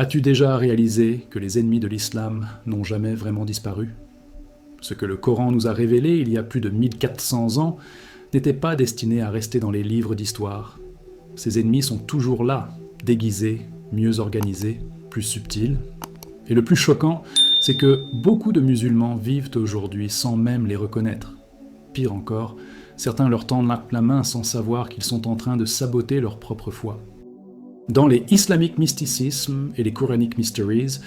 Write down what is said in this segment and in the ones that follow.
As-tu déjà réalisé que les ennemis de l'islam n'ont jamais vraiment disparu? Ce que le Coran nous a révélé il y a plus de 1400 ans n'était pas destiné à rester dans les livres d'histoire. Ces ennemis sont toujours là, déguisés, mieux organisés, plus subtils. Et le plus choquant, c'est que beaucoup de musulmans vivent aujourd'hui sans même les reconnaître. Pire encore, certains leur tendent la main sans savoir qu'ils sont en train de saboter leur propre foi. Dans les Islamic Mysticism et les Quranic Mysteries,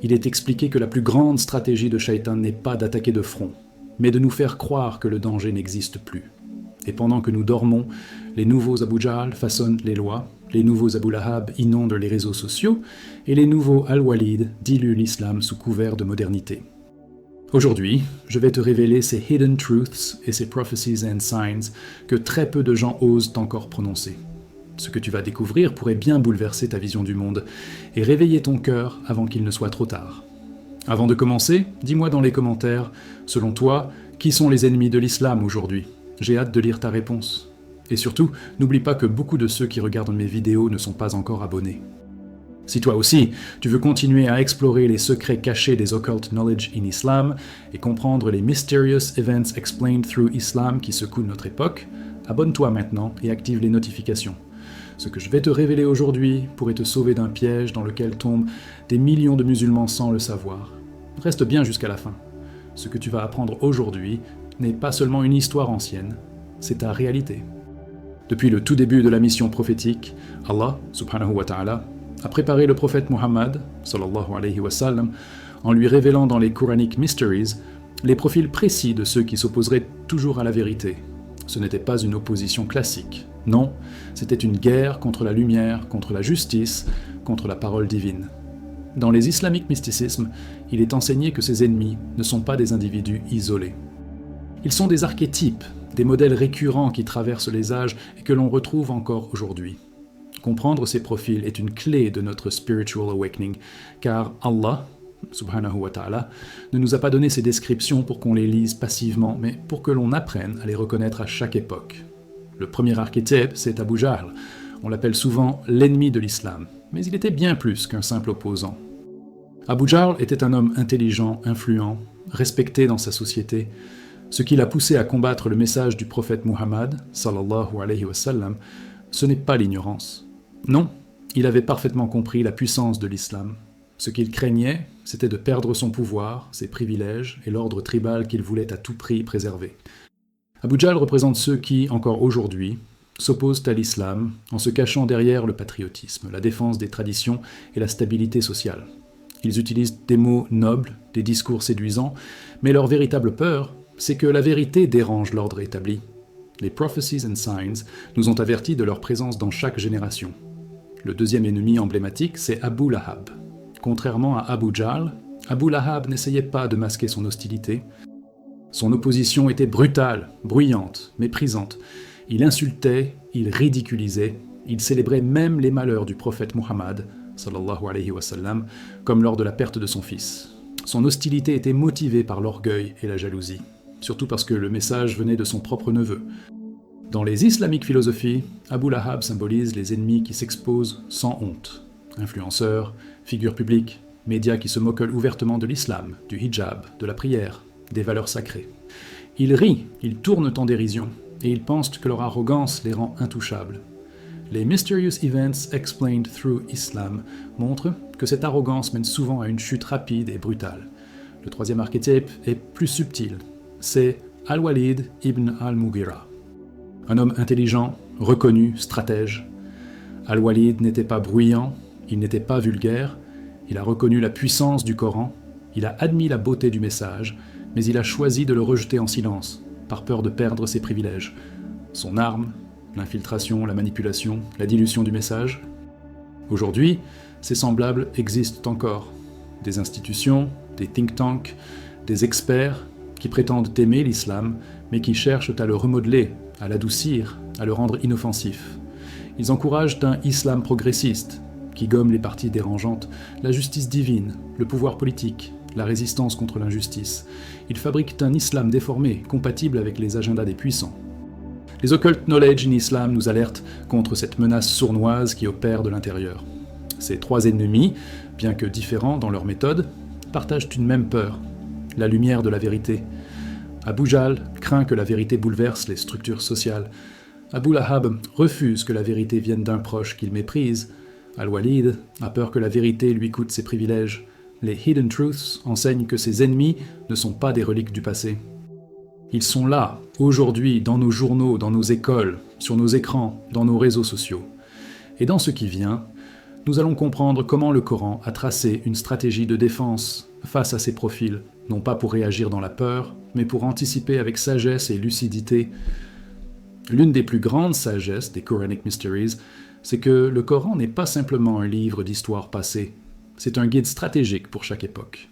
il est expliqué que la plus grande stratégie de Shaitan n'est pas d'attaquer de front, mais de nous faire croire que le danger n'existe plus. Et pendant que nous dormons, les nouveaux Abu Jahl façonnent les lois, les nouveaux Abu Lahab inondent les réseaux sociaux, et les nouveaux Al-Walid diluent l'islam sous couvert de modernité. Aujourd'hui, je vais te révéler ces hidden truths et ces prophecies and signs que très peu de gens osent encore prononcer. Ce que tu vas découvrir pourrait bien bouleverser ta vision du monde et réveiller ton cœur avant qu'il ne soit trop tard. Avant de commencer, dis-moi dans les commentaires, selon toi, qui sont les ennemis de l'islam aujourd'hui? J'ai hâte de lire ta réponse. Et surtout, n'oublie pas que beaucoup de ceux qui regardent mes vidéos ne sont pas encore abonnés. Si toi aussi, tu veux continuer à explorer les secrets cachés des occult knowledge in Islam et comprendre les mysterious events explained through Islam qui secouent notre époque, abonne-toi maintenant et active les notifications. Ce que je vais te révéler aujourd'hui pourrait te sauver d'un piège dans lequel tombent des millions de musulmans sans le savoir. Reste bien jusqu'à la fin. Ce que tu vas apprendre aujourd'hui n'est pas seulement une histoire ancienne, c'est ta réalité. Depuis le tout début de la mission prophétique, Allah, subhanahu wa ta'ala, a préparé le prophète Muhammad, sallallahu alayhi wa sallam, en lui révélant dans les Quranic Mysteries les profils précis de ceux qui s'opposeraient toujours à la vérité. Ce n'était pas une opposition classique. Non, c'était une guerre contre la lumière, contre la justice, contre la parole divine. Dans les Islamic Mysticism, il est enseigné que ces ennemis ne sont pas des individus isolés. Ils sont des archétypes, des modèles récurrents qui traversent les âges et que l'on retrouve encore aujourd'hui. Comprendre ces profils est une clé de notre spiritual awakening, car Allah, subhanahu wa ta'ala, ne nous a pas donné ces descriptions pour qu'on les lise passivement, mais pour que l'on apprenne à les reconnaître à chaque époque. Le premier archétype, c'est Abu Jahl. On l'appelle souvent l'ennemi de l'islam, mais il était bien plus qu'un simple opposant. Abu Jahl était un homme intelligent, influent, respecté dans sa société. Ce qui l'a poussé à combattre le message du prophète Muhammad, sallallahu alayhi wa sallam, ce n'est pas l'ignorance. Non, il avait parfaitement compris la puissance de l'islam. Ce qu'il craignait, c'était de perdre son pouvoir, ses privilèges et l'ordre tribal qu'il voulait à tout prix préserver. Abu Jahl représente ceux qui, encore aujourd'hui, s'opposent à l'islam en se cachant derrière le patriotisme, la défense des traditions et la stabilité sociale. Ils utilisent des mots nobles, des discours séduisants, mais leur véritable peur, c'est que la vérité dérange l'ordre établi. Les Prophecies and Signs nous ont avertis de leur présence dans chaque génération. Le deuxième ennemi emblématique, c'est Abu Lahab. Contrairement à Abu Jahl, Abu Lahab n'essayait pas de masquer son hostilité. Son opposition était brutale, bruyante, méprisante. Il insultait, il ridiculisait, il célébrait même les malheurs du prophète Muhammad, sallallahu alayhi wa sallam, comme lors de la perte de son fils. Son hostilité était motivée par l'orgueil et la jalousie, surtout parce que le message venait de son propre neveu. Dans les islamiques philosophies, Abu Lahab symbolise les ennemis qui s'exposent sans honte. Influenceurs, figures publiques, médias qui se moquent ouvertement de l'islam, du hijab, de la prière, des valeurs sacrées. Ils rient, ils tournent en dérision, et ils pensent que leur arrogance les rend intouchables. Les Mysterious Events Explained Through Islam montrent que cette arrogance mène souvent à une chute rapide et brutale. Le troisième archétype est plus subtil, c'est Al-Walid ibn al-Mughira. Un homme intelligent, reconnu, stratège. Al-Walid n'était pas bruyant, il n'était pas vulgaire, il a reconnu la puissance du Coran, il a admis la beauté du message, mais il a choisi de le rejeter en silence, par peur de perdre ses privilèges. Son arme, l'infiltration, la manipulation, la dilution du message. Aujourd'hui, ces semblables existent encore. Des institutions, des think tanks, des experts qui prétendent aimer l'islam, mais qui cherchent à le remodeler, à l'adoucir, à le rendre inoffensif. Ils encouragent un islam progressiste, qui gomme les parties dérangeantes, la justice divine, le pouvoir politique, la résistance contre l'injustice. Ils fabriquent un islam déformé, compatible avec les agendas des puissants. Les occult knowledge in islam nous alertent contre cette menace sournoise qui opère de l'intérieur. Ces trois ennemis, bien que différents dans leur méthode, partagent une même peur, la lumière de la vérité. Abu Jahl craint que la vérité bouleverse les structures sociales. Abu Lahab refuse que la vérité vienne d'un proche qu'il méprise. Al-Walid a peur que la vérité lui coûte ses privilèges. Les Hidden Truths enseignent que ses ennemis ne sont pas des reliques du passé. Ils sont là, aujourd'hui, dans nos journaux, dans nos écoles, sur nos écrans, dans nos réseaux sociaux. Et dans ce qui vient, nous allons comprendre comment le Coran a tracé une stratégie de défense face à ces profils, non pas pour réagir dans la peur, mais pour anticiper avec sagesse et lucidité. L'une des plus grandes sagesses des Quranic Mysteries, c'est que le Coran n'est pas simplement un livre d'histoire passée, c'est un guide stratégique pour chaque époque.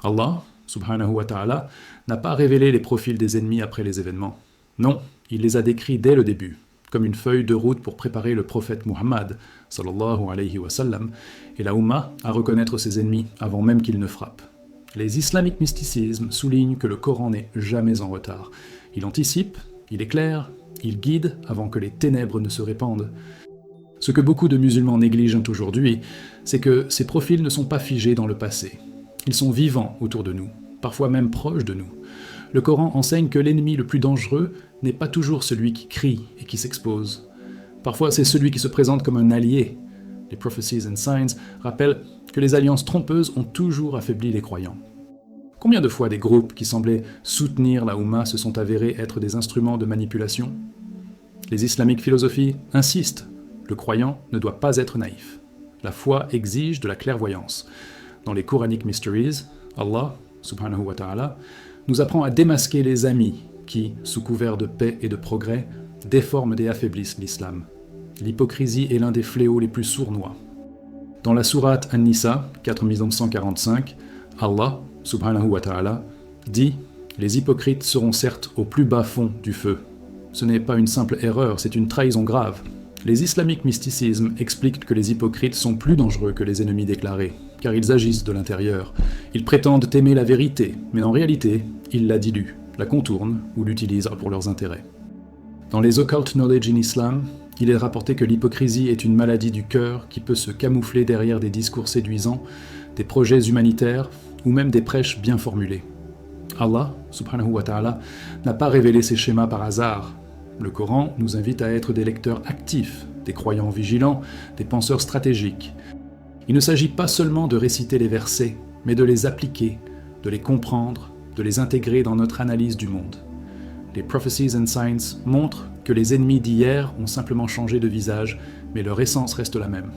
Allah, subhanahu wa ta'ala, n'a pas révélé les profils des ennemis après les événements. Non, il les a décrits dès le début, comme une feuille de route pour préparer le prophète Muhammad, sallallahu alayhi wa sallam, et la Ummah à reconnaître ses ennemis avant même qu'ils ne frappent. Les Islamic Mysticism soulignent que le Coran n'est jamais en retard. Il anticipe, il éclaire, il guide avant que les ténèbres ne se répandent. Ce que beaucoup de musulmans négligent aujourd'hui, c'est que ces profils ne sont pas figés dans le passé. Ils sont vivants autour de nous, parfois même proches de nous. Le Coran enseigne que l'ennemi le plus dangereux n'est pas toujours celui qui crie et qui s'expose. Parfois, c'est celui qui se présente comme un allié. Les Prophecies and Signs rappellent que les alliances trompeuses ont toujours affaibli les croyants. Combien de fois des groupes qui semblaient soutenir la Ummah se sont avérés être des instruments de manipulation ? Les islamiques philosophies insistent. Le croyant ne doit pas être naïf. La foi exige de la clairvoyance. Dans les Quranic Mysteries, Allah, subhanahu wa ta'ala, nous apprend à démasquer les amis qui, sous couvert de paix et de progrès, déforment et affaiblissent l'islam. L'hypocrisie est l'un des fléaux les plus sournois. Dans la sourate An-Nisa, 4145, Allah, subhanahu wa ta'ala, dit « Les hypocrites seront certes au plus bas fond du feu. Ce n'est pas une simple erreur, c'est une trahison grave. » Les Islamic Mysticism expliquent que les hypocrites sont plus dangereux que les ennemis déclarés, car ils agissent de l'intérieur. Ils prétendent aimer la vérité, mais en réalité, ils la diluent, la contournent ou l'utilisent pour leurs intérêts. Dans les Occult Knowledge in Islam, il est rapporté que l'hypocrisie est une maladie du cœur qui peut se camoufler derrière des discours séduisants, des projets humanitaires ou même des prêches bien formulés. Allah, subhanahu wa ta'ala, n'a pas révélé ces schémas par hasard. Le Coran nous invite à être des lecteurs actifs, des croyants vigilants, des penseurs stratégiques. Il ne s'agit pas seulement de réciter les versets, mais de les appliquer, de les comprendre, de les intégrer dans notre analyse du monde. Les Prophecies and Signs montrent que les ennemis d'hier ont simplement changé de visage, mais leur essence reste la même.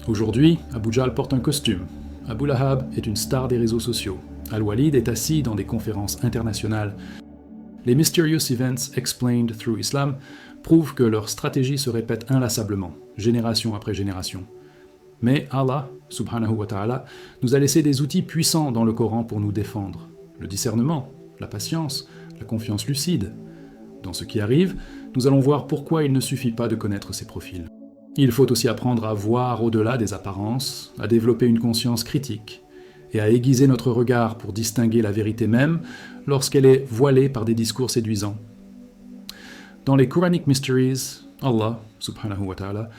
Aujourd'hui, Abu Jahl porte un costume. Abu Lahab est une star des réseaux sociaux. Al-Walid est assis dans des conférences internationales. Les Mysterious Events Explained Through Islam prouvent que leur stratégie se répète inlassablement, génération après génération. Mais Allah, subhanahu wa ta'ala, nous a laissé des outils puissants dans le Coran pour nous défendre. Le discernement, la patience, la confiance lucide. Dans ce qui arrive, nous allons voir pourquoi il ne suffit pas de connaître ces profils. Il faut aussi apprendre à voir au-delà des apparences, à développer une conscience critique, et à aiguiser notre regard pour distinguer la vérité même lorsqu'elle est voilée par des discours séduisants. Dans les Quranic Mysteries, Allah, subhanahu wa ta'ala,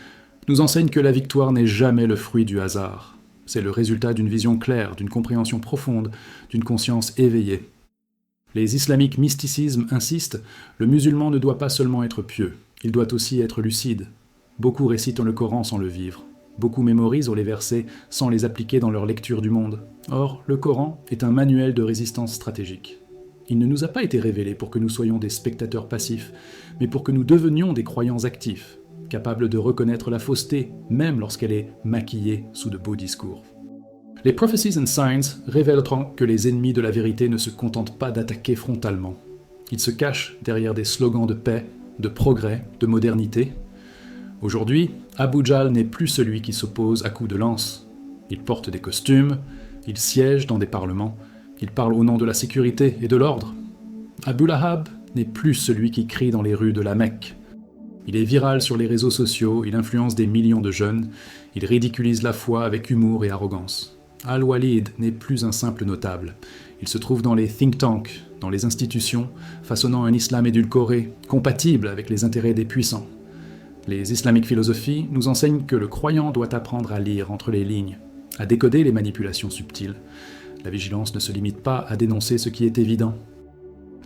nous enseigne que la victoire n'est jamais le fruit du hasard. C'est le résultat d'une vision claire, d'une compréhension profonde, d'une conscience éveillée. Les islamiques mysticismes insistent, le musulman ne doit pas seulement être pieux, il doit aussi être lucide. Beaucoup récitent le Coran sans le vivre. Beaucoup mémorisent les versets sans les appliquer dans leur lecture du monde. Or, le Coran est un manuel de résistance stratégique. Il ne nous a pas été révélé pour que nous soyons des spectateurs passifs, mais pour que nous devenions des croyants actifs, capables de reconnaître la fausseté, même lorsqu'elle est maquillée sous de beaux discours. Les Prophecies and Signs révéleront que les ennemis de la vérité ne se contentent pas d'attaquer frontalement. Ils se cachent derrière des slogans de paix, de progrès, de modernité. Aujourd'hui, Abu Jahl n'est plus celui qui s'oppose à coups de lance. Il porte des costumes, il siège dans des parlements, il parle au nom de la sécurité et de l'ordre. Abu Lahab n'est plus celui qui crie dans les rues de la Mecque. Il est viral sur les réseaux sociaux, il influence des millions de jeunes, il ridiculise la foi avec humour et arrogance. Al-Walid n'est plus un simple notable. Il se trouve dans les think tanks, dans les institutions, façonnant un islam édulcoré, compatible avec les intérêts des puissants. Les Islamic Philosophy nous enseignent que le croyant doit apprendre à lire entre les lignes, à décoder les manipulations subtiles. La vigilance ne se limite pas à dénoncer ce qui est évident.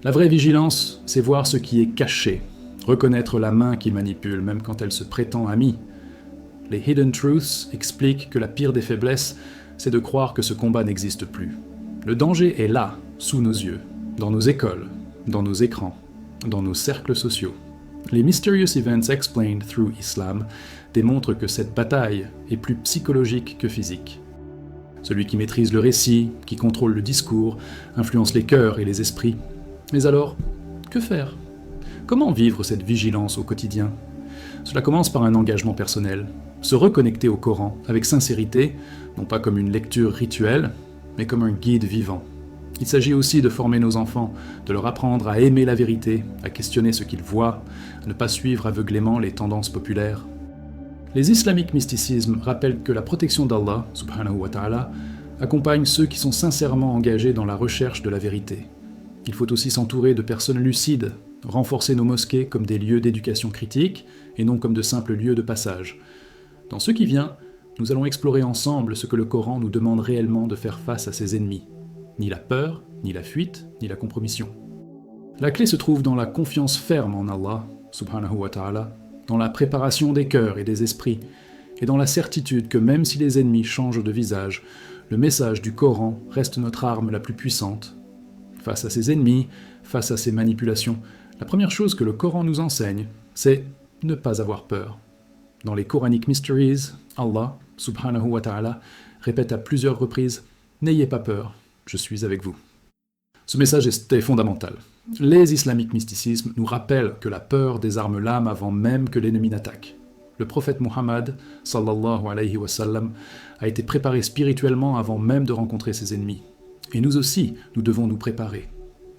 La vraie vigilance, c'est voir ce qui est caché, reconnaître la main qui manipule, même quand elle se prétend amie. Les Hidden Truths expliquent que la pire des faiblesses, c'est de croire que ce combat n'existe plus. Le danger est là, sous nos yeux, dans nos écoles, dans nos écrans, dans nos cercles sociaux. Les Mysterious Events Explained Through Islam démontrent que cette bataille est plus psychologique que physique. Celui qui maîtrise le récit, qui contrôle le discours, influence les cœurs et les esprits. Mais alors, que faire ? Comment vivre cette vigilance au quotidien ? Cela commence par un engagement personnel, se reconnecter au Coran avec sincérité, non pas comme une lecture rituelle, mais comme un guide vivant. Il s'agit aussi de former nos enfants, de leur apprendre à aimer la vérité, à questionner ce qu'ils voient, à ne pas suivre aveuglément les tendances populaires. Les islamiques mysticismes rappellent que la protection d'Allah, subhanahu wa ta'ala, accompagne ceux qui sont sincèrement engagés dans la recherche de la vérité. Il faut aussi s'entourer de personnes lucides, renforcer nos mosquées comme des lieux d'éducation critique et non comme de simples lieux de passage. Dans ce qui vient, nous allons explorer ensemble ce que le Coran nous demande réellement de faire face à ses ennemis. Ni la peur, ni la fuite, ni la compromission. La clé se trouve dans la confiance ferme en Allah, subhanahu wa ta'ala, dans la préparation des cœurs et des esprits, et dans la certitude que même si les ennemis changent de visage, le message du Coran reste notre arme la plus puissante. Face à ses ennemis, face à ses manipulations, la première chose que le Coran nous enseigne, c'est ne pas avoir peur. Dans les Quranic Mysteries, Allah, subhanahu wa ta'ala, répète à plusieurs reprises « N'ayez pas peur, je suis avec vous ». Ce message est fondamental. Les islamiques mysticismes nous rappellent que la peur désarme l'âme avant même que l'ennemi n'attaque. Le prophète Muhammad, sallallahu alayhi wa sallam, a été préparé spirituellement avant même de rencontrer ses ennemis. Et nous aussi, nous devons nous préparer.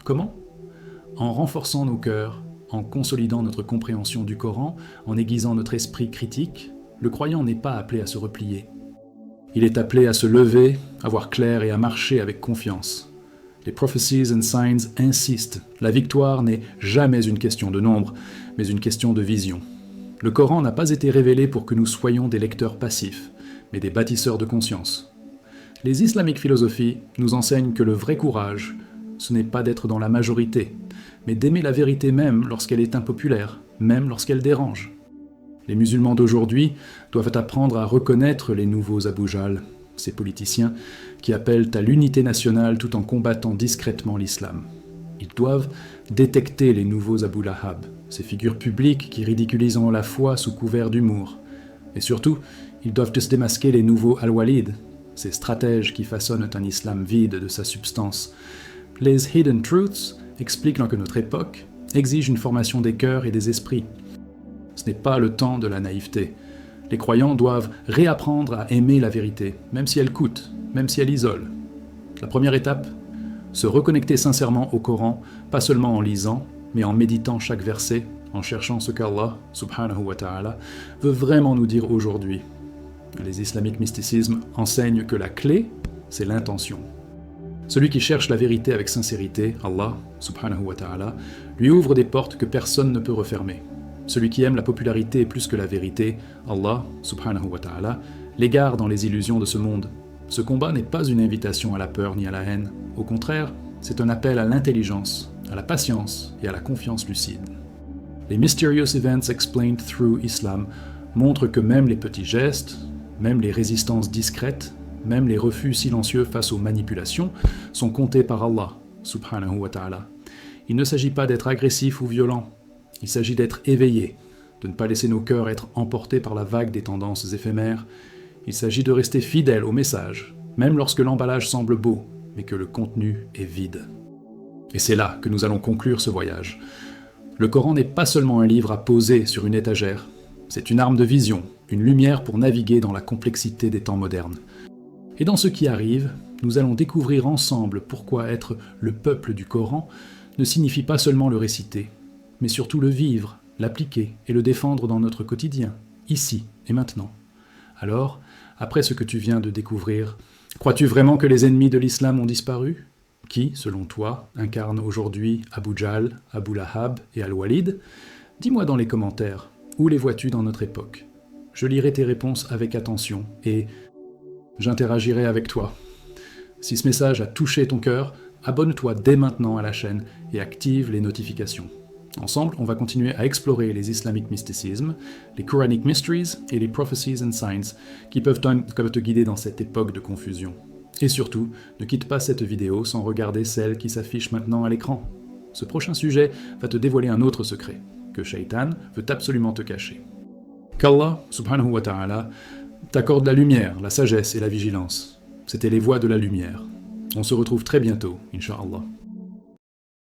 Comment ? En renforçant nos cœurs, en consolidant notre compréhension du Coran, en aiguisant notre esprit critique, le croyant n'est pas appelé à se replier. Il est appelé à se lever, à voir clair et à marcher avec confiance. Les Prophecies and Signs insistent, la victoire n'est jamais une question de nombre, mais une question de vision. Le Coran n'a pas été révélé pour que nous soyons des lecteurs passifs, mais des bâtisseurs de conscience. Les Islamic Philosophy nous enseignent que le vrai courage, ce n'est pas d'être dans la majorité, mais d'aimer la vérité même lorsqu'elle est impopulaire, même lorsqu'elle dérange. Les musulmans d'aujourd'hui doivent apprendre à reconnaître les nouveaux Abu Jahl, ces politiciens qui appellent à l'unité nationale tout en combattant discrètement l'islam. Ils doivent détecter les nouveaux Abu Lahab, ces figures publiques qui ridiculisent la foi sous couvert d'humour. Et surtout, ils doivent se démasquer les nouveaux Al-Walid, ces stratèges qui façonnent un islam vide de sa substance. Les Hidden Truths expliquent que notre époque exige une formation des cœurs et des esprits. Ce n'est pas le temps de la naïveté. Les croyants doivent réapprendre à aimer la vérité, même si elle coûte, même si elle isole. La première étape, se reconnecter sincèrement au Coran, pas seulement en lisant, mais en méditant chaque verset, en cherchant ce qu'Allah, subhanahu wa ta'ala, veut vraiment nous dire aujourd'hui. Les islamiques mysticismes enseignent que la clé, c'est l'intention. Celui qui cherche la vérité avec sincérité, Allah, subhanahu wa ta'ala, lui ouvre des portes que personne ne peut refermer. Celui qui aime la popularité plus que la vérité, Allah, subhanahu wa ta'ala, l'égare dans les illusions de ce monde. Ce combat n'est pas une invitation à la peur ni à la haine. Au contraire, c'est un appel à l'intelligence, à la patience et à la confiance lucide. Les Mysterious Events Explained Through Islam montrent que même les petits gestes, même les résistances discrètes, même les refus silencieux face aux manipulations sont comptés par Allah, subhanahu wa ta'ala. Il ne s'agit pas d'être agressif ou violent. Il s'agit d'être éveillé, de ne pas laisser nos cœurs être emportés par la vague des tendances éphémères. Il s'agit de rester fidèle au message, même lorsque l'emballage semble beau, mais que le contenu est vide. Et c'est là que nous allons conclure ce voyage. Le Coran n'est pas seulement un livre à poser sur une étagère, c'est une arme de vision, une lumière pour naviguer dans la complexité des temps modernes. Et dans ce qui arrive, nous allons découvrir ensemble pourquoi être le peuple du Coran ne signifie pas seulement le réciter, mais surtout le vivre, l'appliquer et le défendre dans notre quotidien, ici et maintenant. Alors, après ce que tu viens de découvrir, crois-tu vraiment que les ennemis de l'islam ont disparu ? Qui, selon toi, incarne aujourd'hui Abu Jahl, Abu Lahab et Al-Walid ? Dis-moi dans les commentaires. Où les vois-tu dans notre époque? Je lirai tes réponses avec attention et j'interagirai avec toi. Si ce message a touché ton cœur, abonne-toi dès maintenant à la chaîne et active les notifications. Ensemble, on va continuer à explorer les Islamic mysticismes, les Quranic Mysteries et les Prophecies and Signs qui peuvent te guider dans cette époque de confusion. Et surtout, ne quitte pas cette vidéo sans regarder celle qui s'affiche maintenant à l'écran. Ce prochain sujet va te dévoiler un autre secret, que Shaitan veut absolument te cacher. Qu'Allah, subhanahu wa ta'ala, t'accorde la lumière, la sagesse et la vigilance. C'était les voies de la lumière. On se retrouve très bientôt, Inch'Allah.